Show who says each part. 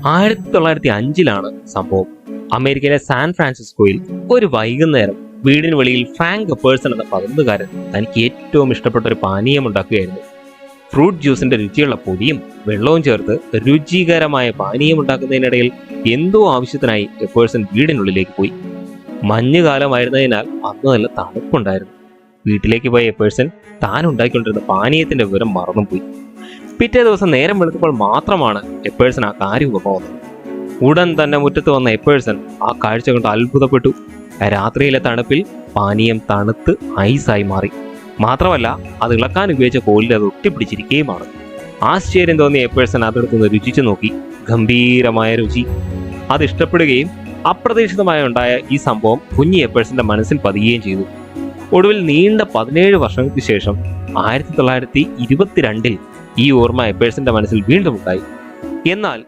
Speaker 1: 1905 സംഭവം. അമേരിക്കയിലെ സാൻ ഫ്രാൻസിസ്കോയിൽ ഒരു വൈകുന്നേരം വീടിന് വെളിയിൽ ഫ്രാങ്ക് എപ്പേഴ്സൺ എന്ന 11കാരൻ തനിക്ക് ഏറ്റവും ഇഷ്ടപ്പെട്ട ഒരു പാനീയം ഉണ്ടാക്കുകയായിരുന്നു. ഫ്രൂട്ട് ജ്യൂസിന്റെ രുചിയുള്ള പൊടിയും വെള്ളവും ചേർത്ത് രുചികരമായ പാനീയം ഉണ്ടാക്കുന്നതിനിടയിൽ എന്തോ ആവശ്യത്തിനായി എപ്പേഴ്സൺ വീടിനുള്ളിലേക്ക് പോയി. മഞ്ഞുകാലമായിരുന്നതിനാൽ അന്ന് നല്ല തണുപ്പുണ്ടായിരുന്നു. വീട്ടിലേക്ക് പോയ എപ്പേഴ്സൺ താൻ ഉണ്ടാക്കിക്കൊണ്ടിരുന്ന പാനീയത്തിന്റെ വിവരം മറന്നുപോയി. പിറ്റേ ദിവസം നേരം വെളുത്തപ്പോൾ മാത്രമാണ് എപ്പേഴ്സൺ ആ കാര്യം ഓർമ്മ വന്നത്. ഉടൻ തന്നെ മുറ്റത്ത് വന്ന എപ്പേഴ്സൺ ആ കാഴ്ച കൊണ്ട് അത്ഭുതപ്പെട്ടു. രാത്രിയിലെ തണുപ്പിൽ പാനീയം തണുത്ത് ഐസായി മാറി. മാത്രമല്ല, അത് ഇളക്കാൻ ഉപയോഗിച്ച കോലിൽ അത് ഒട്ടിപ്പിടിച്ചിരിക്കുകയുമാണ്. ആശ്ചര്യം തോന്നിയ എപ്പേഴ്സൺ അതെടുത്തുനിന്ന് രുചിച്ചു നോക്കി. ഗംഭീരമായ രുചി. അത് ഇഷ്ടപ്പെടുകയും അപ്രതീക്ഷിതമായി ഉണ്ടായ ഈ സംഭവം കുഞ്ഞി എപ്പേഴ്സന്റെ മനസ്സിൽ പതിയുകയും ചെയ്തു. ഒടുവിൽ നീണ്ട 17 വർഷങ്ങൾക്ക് ശേഷം 1922 ഈ ഓർമ്മ എപ്പേഴ്സന്റെ മനസ്സിൽ വീണ്ടും ഉണ്ടായി. എന്നാൽ